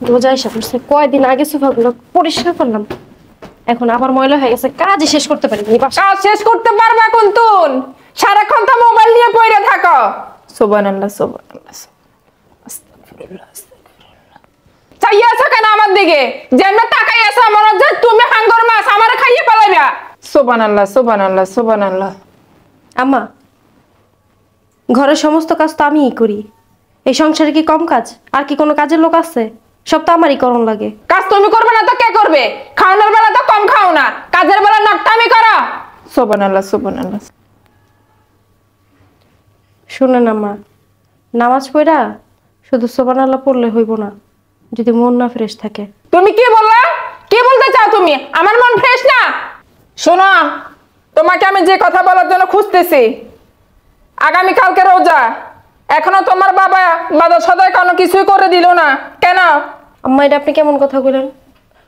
রোজা এসে পড়ছে, কয়দিন আগে সোফাগুলো পরিষ্কার করলাম, এখন আবার ময়লা হয়ে গেছে, কাজই শেষ করতে পারিনি। কাজ শেষ করতে পারবা কুন্তুন, সারাক্ষণ তো মোবাইল নিয়ে পড়ে থাকো। সুবহানাল্লাহ সুবহানাল্লাহ, আস্তাগফিরুল্লাহ আস্তাগফিরুল্লাহ। চাইয়া আছো কেন আমার দিকে? যেমন তাকাই আছো আমার যে তুমি হাঙ্গর মাছ আমারে খাইয়ে ফেলাইবা। সুবহানাল্লাহ সুবহানাল্লাহ সুবহানাল্লাহ। আম্মা, ঘরের সমস্ত কাজ তো আমিই করি, এই সংসারে কি কম কাজ? আর কি কোনো কাজের লোক আছে? সব তো আমারই করণ লাগে। কাজ তুমি করবে না তো কে করবে? খাওয়ানোর বেলা তো কম খাও না, কাজের বেলা নকটামি করো। সুবহানাল্লাহ সুবহানাল্লাহ। শুনেন আম্মা, নামাজ পড়া শুধু সুবহানাল্লাহ পড়লে হইব না, যদি মন না ফ্রেশ থাকে। তুমি কি বললা? কি বলতে চাও তুমি? আমার মন ফ্রেশ না? শোনো, তোমাকে আমি যে কথা বলার জন্য খুঁজতেছি, আগামী কালকে রোজা, এখনো তোমার বাবা বাজার সদাই কোনো কিছুই করে দিল না কেন? আম্মা, এটা আপনি কেমন কথা বলেন?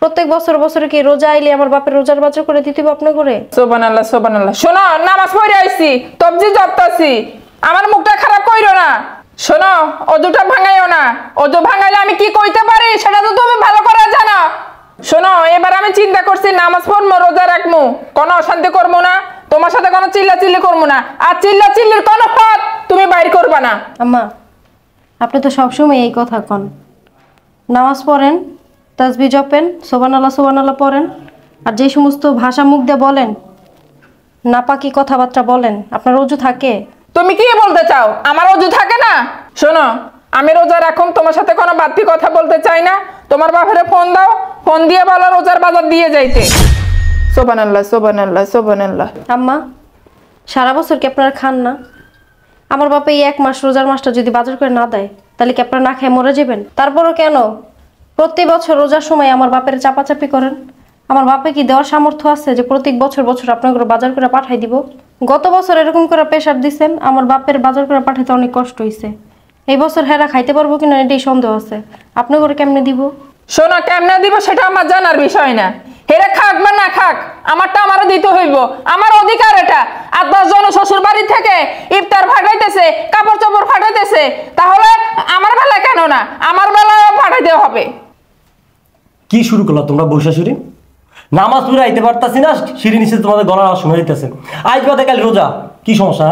প্রত্যেক বছর বছরে কি রোজা আইলে আমার বাপের রোজার বাজার করে দিতে হবে আপনি করে? সুবহানাল্লাহ সুবহানাল্লাহ। শোনো, নামাজ পড়ে আইছি, তবজি জপতাছি, আমার মুখটা খারাপ কইরো না। শোনো, অজুটা ভাঙাইও না, অজু ভাঙাইলে আমি কি কইতে পারি সেটা তো তুমি ভালো করে জানো। শোনো, এবার আমি চিন্তা করছি নামাজ পড়বো, রোজা রাখবো, কোনো অশান্তি করবো না, তোমার সাথে কোনো চিল্লাচিল্লি করবো না, আর চিল্লাচিল্লির কোনো পথ তুমি বাইর করবা না। আম্মা, আপনি তো সবসময় এই কথা কন, নামাজ পড়েন, তাসবিহ জপেন, সুবহানাল্লাহ সুবহানাল্লাহ পড়েন, আর যে সমস্ত ভাষা মুখ দিয়ে বলেন, নাপাকি কথাবার্তা বলেন, আপনার রোজু থাকে? তুমি কি বলতে চাও আমার অজু থাকে না? শোনো, আমি রোজা রাখুন, তোমার সাথে কোনো বাড়তি কথা বলতে চাই না। তোমার বাপের ফোন দাও, ফোন দিয়ে বলো রোজার বাজার দিয়ে যাইতে। সুবহানাল্লাহ সুবহানাল্লাহ সুবহানাল্লাহ। আম্মা, সারা বছর কি আপনারা খান না? আমার বাবা এই এক মাস রোজার মাসটা যদি বাজার করে না দেয়, তাহলে কি আপনারা না খেয়ে মরে যাবেন? তারপরও কেন প্রতি বছর রোজার সময় আমার বাপের চাপাচাপি করেন? আমার বাপে কি দেওয়ার সামর্থ্য আছে যে প্রত্যেক বছর বছর আপনাকে বাজার করে পাঠাই দিব? গত বছর এরকম করে প্রেশার দিচ্ছেন, আমার বাপের বাজার করে পাঠাইতে অনেক কষ্ট হয়েছে। এই বছর হেরা খাইতে পারবো কিনা এটাই সন্দেহ আছে। আপনি করে কেমনে দিব? শোনো, কেমনে দিব সেটা আমার জানার বিষয় না, হেরে খাক বা না খাক, আমারটা আমারও দিতে হইব, আমার অধিকার এটা। আর 10 জন শ্বশুর বাড়ি থেকে ইফতার ফাটাইতেছে, কাপড় চোপড় ফাটাইতেছে, তাহলে আমার বেলা কেন না? আমার বেলা ফাটাইতে হবে। কি শুরু করলা তোমরা বৈশাশুরি? নামাজ পড়ে আইতে পারতাছি না, সিঁড়ি নিচে তোমাদের গলার আওয়াজ শোনা যাইতেছে। আজ বাদে কাল রোজা, কি সমস্যা?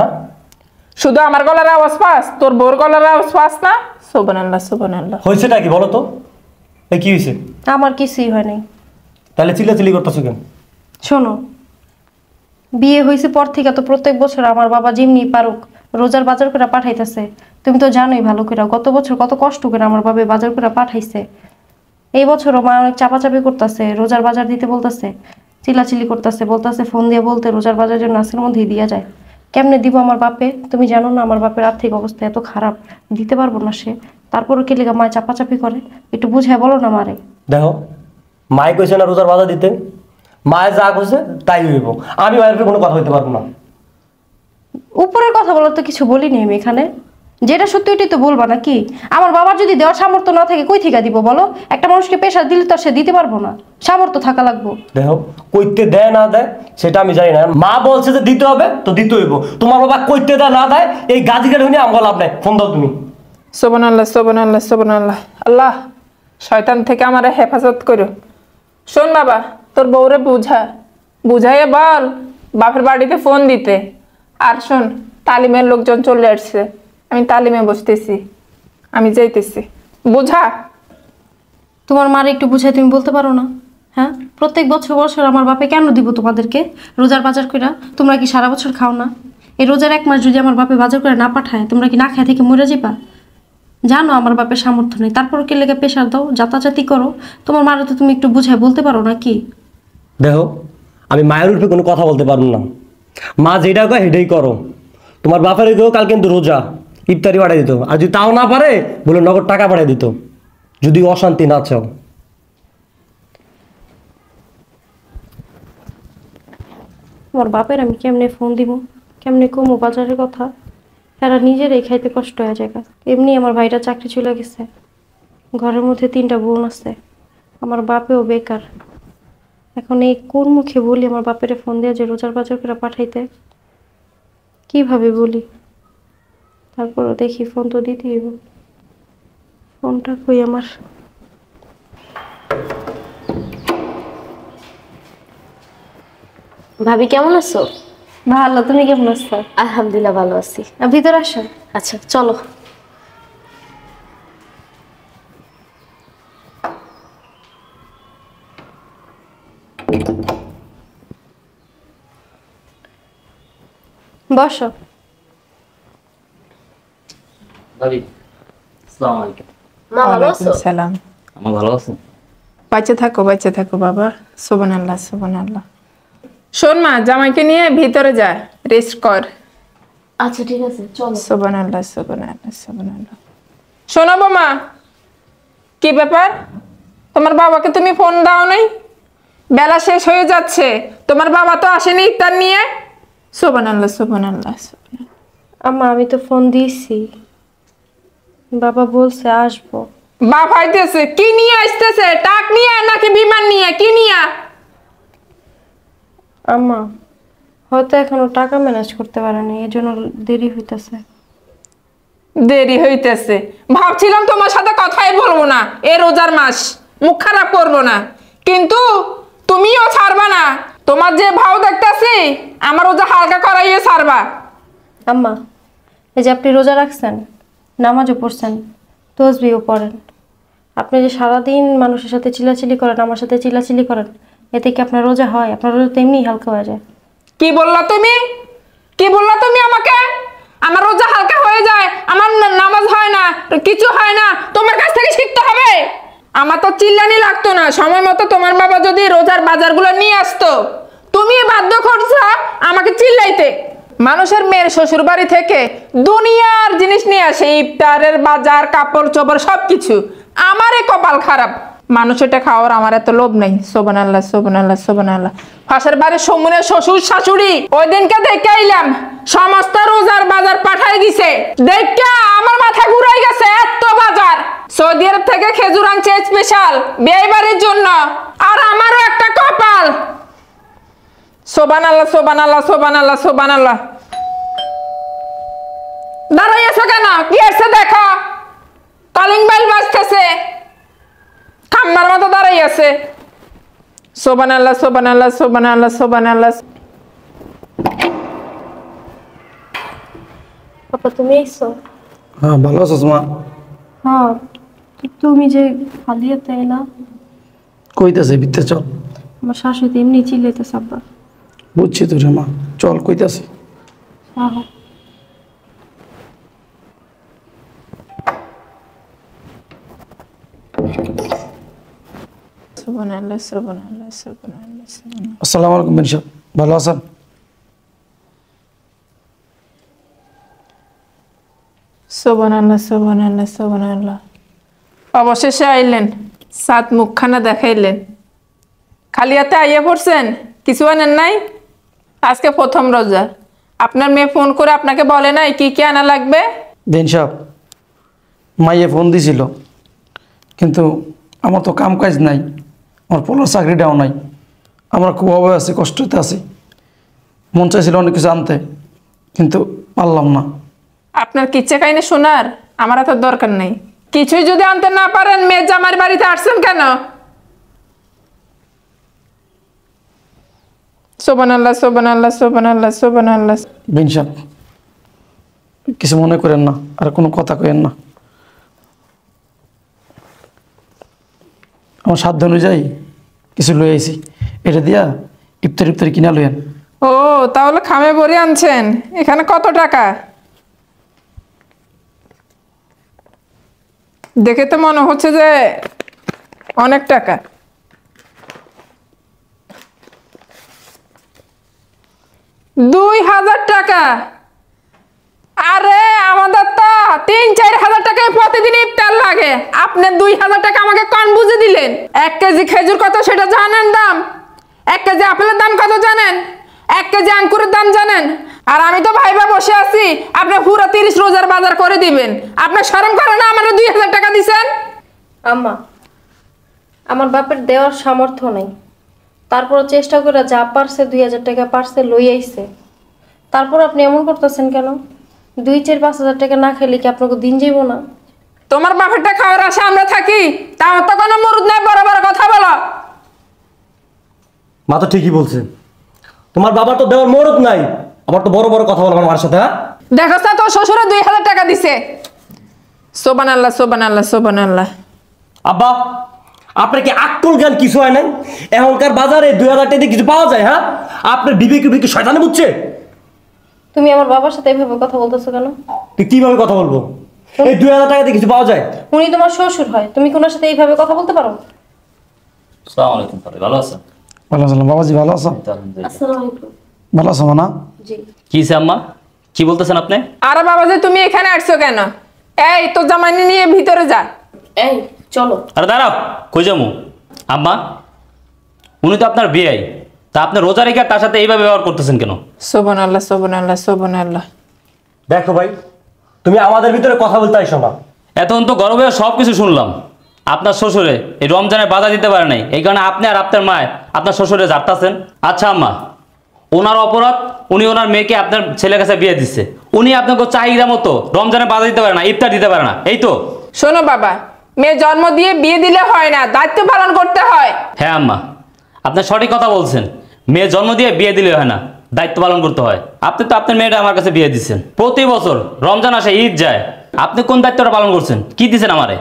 শুধু আমার গলার আওয়াজ পাস, তোর বোর গলার আওয়াজ পাস না? সুবহানাল্লাহ সুবহানাল্লাহ। হয়েছেটা কি বলো তো? এই কি হয়েছে? আমার কিছুই হয় নাই। তাহলে চিল্লাচিল্লি করতেছো কেন? শোনো, বিয়ে হয়েছে পর থেকে তো প্রত্যেক বছর আমার বাবা যেমনি পারুক রোজার বাজার করে পাঠাইতেছে। তুমি তো জানোই ভালো করে, গত বছর কত কষ্ট করে আমার বাবা বাজার করে পাঠাইছে। এই বছরও মা অনেক চাপাচাপি করতেছে, রোজার বাজার দিতে বলতেছে, চিল্লাচিল্লি করতেছে, বলতেছে ফোন দিয়ে বলতে রোজার বাজার জন্য আজকের মধ্যেই দিয়া যায়। কেমনে দিব আমার বাপে? তুমি জানো না আমার বাপের আর্থিক অবস্থা এত খারাপ, দিতে পারবো না সে। তারপরও কে লেগা মায় চাপাচাপি করে? একটু বুঝায় বলো না মারে। দেখো, মায় কইছে না রোজার বাধা দিতে, মায়ে যা কইছে তাই হইব। আমি মায়ের উপরে কোনো কথা হইতে পারবো না। উপরের কথা বলার তো কিছু বলিনি আমি এখানে, যেটা সত্যি ওইটাই তো বলবা নাকি? আমার বাবার যদি দেওয়ার সামর্থ্য না থাকে কই থেকে দিব বলো? একটা মানুষকে পেশা দিলে তো আর সে দিতে পারবো না, সামর্থ্য থাকা লাগবো। দেখো, কইতে দেয় না দেয় সেটা আমি জানি না, মা বলছে যে দিতে হবে তো দিতে হইব। তোমার বাবা কইতে দেয় না দেয় এই গাজি গাড়ি নিয়ে আমার লাভ নাই। ফোন দাও তুমি। সুবহানাল্লাহ সুবহানাল্লাহ সুবহানাল্লাহ। আল্লাহ, শয়তান থেকে আমারে হেফাজত করো। শোন বাবা, তোর বউরে বুঝাইয়ে বল বাপের বাড়িতে ফোন দিতে। আর শোন, তালিমের লোকজন চলে আসছে, আমি তালিমে বসতেছি, আমি যাইতেছি, বুঝা। তোমার মার একটু বুঝাই তুমি বলতে পারো না? হ্যাঁ, প্রত্যেক বছর বছর আমার বাপে কেন দিব তোমাদেরকে রোজার বাজার কইরা? তোমরা কি সারা বছর খাও না? এই রোজার এক মাস যদি আমার বাপে বাজার করে না পাঠায়, তোমরা কি না খেয়ে থেকে মরে যাবা? জানো আমার বাপের সামর্থ্য নেই, তারপরও কে লেগে প্রেশার দাও, যাতাযাতি করো। তোমার মারে তো তুমি একটু বুঝাই বলতে পারো না কি? দেখো, আমি মায়ের উপরে কোনো কথা বলতে পারবো না। মা যেটা কয় সেটাই করো। তোমার বাপের কেউ কাল কিন্তু রোজা, ইফতারি পাঠিয়ে দিত। আর যদি তাও না পারে বলে নগদ টাকা পাঠিয়ে দিত, যদি অশান্তি না চাও। আমার বাপের আমি কেমনে ফোন দিব, কেমনে কমো বাজারের কথা? এরা নিজেরাই খাইতে কষ্ট হয়ে যায়। এমনি আমার ভাইটা চাকরি চলে গেছে, ঘরের মধ্যে 3টা বোন আছে, আমার বাপেও বেকার। এখন এই কোন মুখে বলি আমার বাপের ফোন দিয়ে যে রোজার বাজার করে পাঠাইতে? কিভাবে বলি? তারপরও দেখি ফোন তো দিতেই হইব। ফোনটা কই আমার? ভাবি কেমন আছো? ভালো, তুমি কেমন আছো? আলহামদুলিল্লাহ ভালো আছি। ভিতরে আসো। আচ্ছা চলো। বসো। ভাবি আসসালামু আলাইকুম। মা ভালো আছো? সালাম। আমার ভালো আছেন? বাচ্চা থাকো বাবা। সুবহানাল্লাহ সুবহানাল্লাহ। শোন মা, জামাইকে নিয়ে ভিতরে যা, রেস্ট কর। আচ্ছা ঠিক আছে চলো। সুবহানাল্লাহ সুবহানাল্লাহ সুবহানাল্লাহ। শোনো বোমা, কি ব্যাপার? তোমার বাবাকে তুমি ফোন দাও নাই? বেলা শেষ হয়ে যাচ্ছে, তোমার বাবা তো আসেনি ইফতার নিয়ে। সুবহানাল্লাহ সুবহানাল্লাহ সুবহানাল্লাহ। আম্মা আমি তো ফোন দিয়েছি, বাবা বলছে আসবো। বাপ আইতেছে, কি নিয়ে আসতেছে? টাক নিয়ে নাকি বিমান নিয়ে? কি নিয়ে? আম্মা হয়তো এখনো টাকা ম্যানেজ করতে পারেনি, এই জন্য দেরি হইতেছে। দেরি হইতেছে? ভাবছিলাম তোমার সাথে কথাই বলবো না, এ রোজার মাস মুখ খারাপ করবো না, কিন্তু তুমিও ছাড়বা না। তোমার যে ভাও দেখতেছি, আমার রোজা হালকা করাইয়ে ছাড়বা। আম্মা এই যে আপনি রোজা রাখছেন, নামাজও পড়ছেন, তসবিও পড়েন, আপনি যে সারাদিন মানুষের সাথে চিল্লাচিল্লি করেন, আমার সাথে চিল্লাচিল্লি করেন, এতে কি আপনার রোজা হয়? আপনার রোজা তো এমনিই হালকা হয়ে যায়। কি বললা তুমি? কি বললা তুমি আমাকে? আমার রোজা হালকা হয়ে যায়, আমার নামাজ হয় না, কিছু হয় না, তোমার কাছ থেকে শিখতে হবে। আমার তো চিল্লানি লাগতো না, সময় মতো তোমার বাবা যদি রোজার বাজারগুলো নিয়ে আসতো, তুমি বাধ্য করছো আমাকে চিল্লাইতে। মানুষের মেয়ের শ্বশুর বাড়ি থেকে দুনিয়ার জিনিস নিয়ে আসে, ইফতারের বাজার, কাপড় চোপড় সবকিছু। আমারই কপাল খারাপ, মানুষ এটা খাওয়ার আমার এত লোভ নেই। সুবহানাল্লাহ সুবহানাল্লাহ সুবহানাল্লাহ। পাশের বাড়ির সমুনের শ্বশুর শাশুড়ি ওই দিনকে দেখে আইলাম, সমস্ত রোজার বাজার পাঠাই দিছে। দেখে আমার মাথা ঘুরাই গেছে, এত বাজার। সৌদি আরব থেকে খেজুর আনছে স্পেশাল বিয়ে বাড়ির জন্য, আর আমারও একটা কপাল। সুবহানাল্লাহ সুবহানাল্লাহ সুবহানাল্লাহ সুবহানাল্লাহ। দাঁড়াই আছো কেন? কি আছে দেখো, কলিং বেল বাজতেছে, খাম্বার মতো দাঁড়াই আছে। সুবহানাল্লাহ সুবহানাল্লাহ সুবহানাল্লাহ সুবহানাল্লাহ। পাপা তুমি এসো? হ্যাঁ ভালো আছো মা? হ্যাঁ, তুমি যে খালি হাতে এলা। কইতাছে বিতে চল। আমার শাশুড়ি এমনি চিল্লাইতেছে আব্বা। বুঝছি তো রে মা, চল কইতাছে। আহো। সুবহানাল্লাহ সুবহানাল্লাহ সুবহানাল্লাহ সুবহানাল্লাহ। আসসালামু আলাইকুম বিন সাহেব, ভালো আছেন? সুবহানাল্লাহ সুবহানাল্লাহ সুবহানাল্লাহ। অবশেষে আইলেন, সাত মুখখানা দেখাইলেন। খালি হাতে আইয়া পড়ছেন, কিছু আনেন নাই? আজকে প্রথম রোজা, আপনার মেয়ে ফোন করে আপনাকে বলে নাই কি কি আনা লাগবে? বিন সাহেব মাইয়ে ফোন দিছিল, কিন্তু আমার তো কাম কাজ নাই, আমার পোলার চাকরিটাও নাই, আমরা খুব অভাবে আছি, কষ্টতে আছি। মন চাইছিল অনেক কিছু আনতে, কিন্তু পারলাম না। আপনার কিচ্ছা কাহিনী শোনার আমার এত দরকার নেই। কিছুই যদি আনতে না পারেন, মেয়ে জামার বাড়িতে আসছেন কেন? সুবহানাল্লাহ সুবহানাল্লাহ সুবহানাল্লাহ সুবহানাল্লাহ। বিন সাহেব কিছু মনে করেন না, আর কোনো কথা কইেন না। আমার সাধ্য অনুযায়ী কিছু লই আইছি, এটা দিয়া ইফতারি কিনা লইয়েন। ও তাহলে খামে ভরে আনছেন। এখানে কত টাকা? দেখে তো মনে হচ্ছে যে অনেক টাকা। $2000? আরে আমাদের তো 3-4 হাজার টাকায় প্রতিদিন ইফতার লাগে, আপনি 2000 টাকা আমাকে কম বুঝে দিলেন। 1 কেজি খেজুর কত সেটা জানেন দাম? 1 কেজি আপেলের দাম কত জানেন? 1 কেজি আঙ্কুরের দাম জানেন? আর আমি তো ভাইবা বসে আছি, আপনি পুরো 30 রোজার বাজার করে দিবেন। আপনি শরম করে না আমার 2000 টাকা দিছেন? আম্মা আমার বাপের দেওয়ার সামর্থ্য নেই, তারপর চেষ্টা করে যা পারছে 2000 টাকা পারছে লই আইছে। তারপর আপনি এমন করতেছেন কেন? 2-4-5 হাজার টাকা না খেলে কি আপনাকে দিন যাইব না? তোমার বাপেরটা খাওয়ার আশা আমরা থাকি, তাও তো কোনো মরুদ নাই, বড় বড় কথা বলো। মা তো ঠিকই বলছে, তোমার বাবার তো দেওয়ার মরদ নাই, আমার তো বড় বড় কথা বলো আমার সাথে। হ্যাঁ দেখছ না তোর শ্বশুরে 2000 টাকা দিছে। সোবান আল্লাহ সোবান আল্লাহ সোবান আল্লাহ। আব্বা, আপনার কি আক্কল জ্ঞান কিছু হয় নাই? এখনকার বাজারে 2000 টাকা দিয়ে কিছু পাওয়া যায়? হ্যাঁ, আপনার বিবেকে বিবেকে শয়তানি বুঝছে। তুমি আমার বাবার সাথে এইভাবে কথা বলতেছো কেন? তুই কিভাবে কথা বলবো? এই 2000 টাকা দিয়ে কিছু পাওয়া যায়? উনি তোমার শ্বশুর হয়, তুমি কি ওনার সাথে এইভাবে কথা বলতে পারো? আসসালামু আলাইকুম ভাবি, ভালো আছেন? ভালো আছো বাবাজি? ভালো আছো? আলহামদুলিল্লাহ। আসসালামু আলাইকুম। ভালো আছো না? জি। কি হইছে আম্মা, কি বলতেছেন আপনি? আরে বাবা যে তুমি এখানে আসছো কেন? এই তোর জামাইনি নিয়ে ভিতরে যা। এই চলো। আরে দাঁড়াও, কই যামু? আম্মা, উনি তো আপনার বিয়ে, তা আপনি রোজা রেখে তার সাথে এইভাবে ব্যবহার করতেছেন কেন? সোবান আল্লাহ সোবান আল্লাহ সোবান আল্লাহ। দেখো ভাই, তুমি আমাদের ভিতরে কথা বলতে আইসো না। এতক্ষণ তো গর্বে সব কিছু শুনলাম। আপনার শ্বশুরে এই রমজানে বাধা দিতে পারে নাই, এই কারণে আপনি আর আপনার মায় আপনার শ্বশুরে ঝাড়তাছেন। আচ্ছা আম্মা, ওনার অপরাধ, উনি ওনার মেয়েকে আপনার ছেলের কাছে বিয়ে দিচ্ছে। উনি আপনাকে চাহিদা মতো রমজানে বাধা দিতে পারে না, ইফতার দিতে পারে না, এই তো। শোনো বাবা, মেয়ে জন্ম দিয়ে বিয়ে দিলে হয় না, দায়িত্ব পালন করতে হয়। হ্যাঁ আম্মা, আপনি সঠিক কথা বলছেন। মেয়ে জন্ম দিয়ে বিয়ে দিলে হয় না, দায়িত্ব পালন করতে হয়। আপনি তো আপনার মেয়েটা আমার কাছে বিয়ে দিচ্ছেন। প্রতি বছর রমজান আসে, ঈদ যায়, আপনি কোন দায়িত্বটা পালন করছেন? কি দিচ্ছেন আমারে?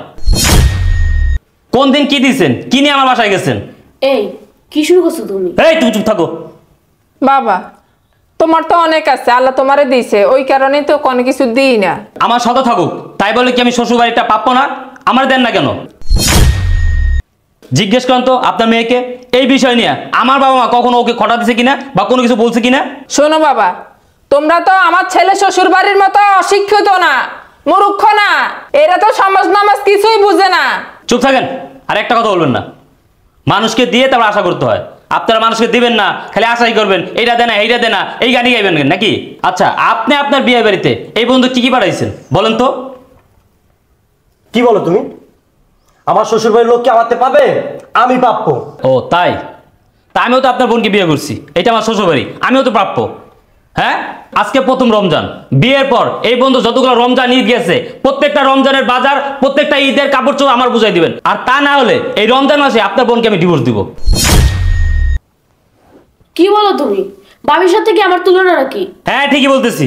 কোন দিন কি দিচ্ছেন? কি নিয়ে আমার বাসায় গেছেন? এই কি শুরু করছো তুমি? এই তুমি চুপ থাকো। বাবা, তোমার তো অনেক আছে, আল্লাহ তোমারে দিয়েছে, ওই কারণেই তো কোনো কিছু দিই না। আমার সাথে থাকুক, তাই বলে কি আমি শ্বশুর বাড়িটা প্রাপ্য না? আমার দেন না কেন? জিজ্ঞেস করেন তো আপনার মেয়েকে এই বিষয় নিয়ে আমার বাবা মা কখনো ওকে খটা দিছে কিনা বা কোনো কিছু বলছে কিনা। শোনো বাবা, তোমরা তো আমার ছেলে শ্বশুর বাড়ির মতো অশিক্ষিত না, মূর্খ না, এরা তো সমাজ নামাজ কিছুই বুঝে না। চুপ থাকেন, আর একটা কথা বলবেন না। মানুষকে দিয়ে তারপর আশা করতে হয়। আপনারা মানুষকে দিবেন না, খালি আশাই করবেন, এইটা দেনা এইটা দেনা, এই গানই গাইবেন নাকি? আচ্ছা, আপনি আপনার বিয়ে বাড়িতে এই বন্ধু কি কি পাঠাইছেন বলেন তো? কি বলো তুমি? আমার শ্বশুর বাড়ির লোক কি আমাতে পাবে? আমি প্রাপ্য। ও তাই? তা আমিও তো আপনার বোনকে বিয়ে করছি, এটা আমার শ্বশুর বাড়ি, আমিও তো প্রাপ্য। হ্যাঁ, আজকে প্রথম রমজান, বিয়ের পর এই বন্ধু যতগুলো রমজান ঈদ গেছে, প্রত্যেকটা রমজানের বাজার, প্রত্যেকটা ঈদের কাপড় চোপড় আমার বুঝাই দিবেন। আর তা না হলে এই রমজান মাসে আপনার বোনকে আমি ডিভোর্স দিব। কি বলো তুমি? বাবির সাথে কি আমার তুলনা নাকি? হ্যাঁ ঠিকই বলতেছি।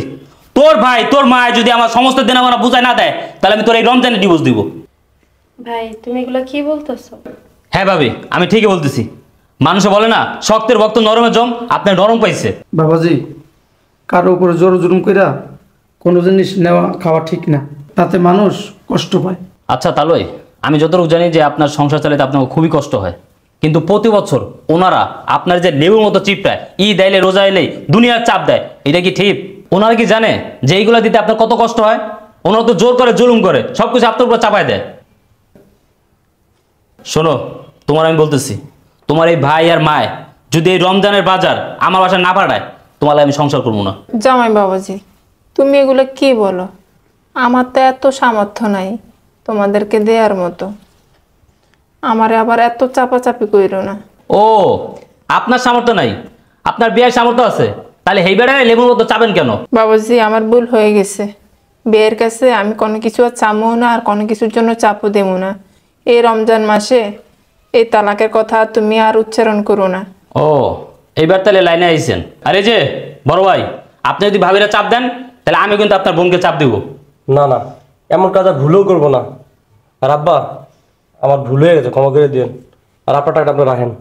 তোর ভাই তোর মা যদি আমার সমস্ত দিন আমার বুঝাই না দেয়, তাহলে আমি তোর এই রমজানে ডিভোর্স দিব। ভাই তুমি এগুলো কি বলতেছো? হ্যাঁ ভাবি, আমি ঠিকই বলতেছি। মানুষে বলে না, শক্তের ভক্ত নরমের জম, আপনার নরম পাইছে। বাবাজি, কারো উপরে জোর জুলুম কইরা কোনো জিনিস নেওয়া খাওয়া ঠিক না, তাতে মানুষ কষ্ট পায়। আচ্ছা তালয়, আমি যতটুকু জানি যে আপনার সংসার চালাতে আপনার খুবই কষ্ট হয়, কিন্তু প্রতি বছর ওনারা আপনার যে লেবুর মতো চিপটায়, ঈদ আইলে রোজা এলেই দুনিয়ার চাপ দেয়, এটা কি ঠিক? ওনারা কি জানে যে এইগুলো দিতে আপনার কত কষ্ট হয়? ওনারা তো জোর করে জুলুম করে সবকিছু আপনার উপর চাপায় দেয়। শোনো, তোমার আমি বলতেছি, তোমার এই ভাই আর মায় যদি এই রমজানের বাজার আমার বাসায় না পাঠায়, তোমার আমি সংসার করবো না। জামাই বাবাজি, তুমি এগুলো কি বলো? আমার তো এত সামর্থ্য নাই তোমাদেরকে দেওয়ার মতো, আমারে আবার এত চাপাচাপি কইরো না। ও, আপনার সামর্থ্য নাই, আপনার বিয়ের সামর্থ্য আছে, তাহলে এই বেড়ায় লেবুর মতো চাবেন কেন? বাবাজি, আমার ভুল হয়ে গেছে। বিয়ের কাছে আমি কোনো কিছু আর চামো না, আর কোনো কিছুর জন্য চাপও দেবো না। এই রমজান মাসে এই তালাকের কথা তুমি আর উচ্চারণ করো না। ও, এইবার তাহলে লাইনে আইছেন। আর এই যে বড় ভাই, আপনি যদি ভাবিরা চাপ দেন, তাহলে আমি কিন্তু আপনার বোনকে চাপ দিব। না না, এমন কাজ আর ভুলেও করবো না। আর আব্বা, আমার ভুল হয়ে গেছে, ক্ষমা করে দিন। আর আপনার টাকাটা আপনি রাখেন।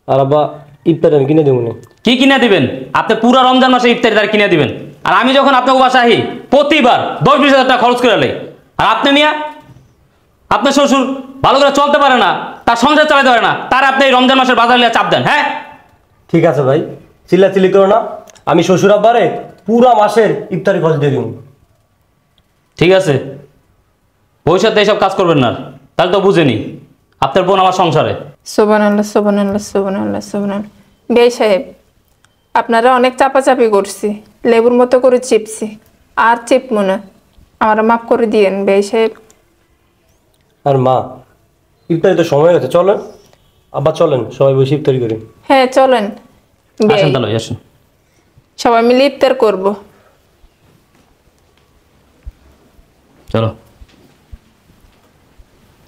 আর আব্বা, ইফতারি আমি কিনে দেবো না। কি কিনে দিবেন? আপনি পুরো রমজান মাসে ইফতারি তার কিনে দিবেন। আর আমি যখন আপনার বাসা আহি, প্রতিবার 10-20 হাজার টাকা খরচ করে লাই। আর আপনি মিয়া, আপনার শ্বশুর ভালো করে চলতে পারে না, তার সংসার চালাতে পারে না, তার আপনি এই রমজান মাসের বাজার নিয়ে চাপ দেন। হ্যাঁ ঠিক আছে ভাই, চিল্লাচিল্লি করো না। আমি শ্বশুর আব্বারে পুরা মাসের ইফতারি খরচ দিয়ে দিব। ঠিক আছে, ভবিষ্যতে এইসব কাজ করবেন না, তাহলে তো বুঝেনি আপনার বোন আমার সংসারে। সুবহানাল্লাহ সুবহানাল্লাহ সুবহানাল্লাহ সুবহানাল্লাহ। বেশ সাহেব, আপনারা অনেক চাপাচাপি করছি, লেবুর মতো করে চিপছি, আর চিপমো না, আমার মাফ করে দিয়েন বেশ সাহেব। আর মা, ইফতারি তো সময় হয়েছে, চলেন আব্বা, চলেন সবাই বসে ইফতারি করি। হ্যাঁ চলেন, আসেন তাহলে, আসেন। সবাই মিলে ইফতার করবো। চলো।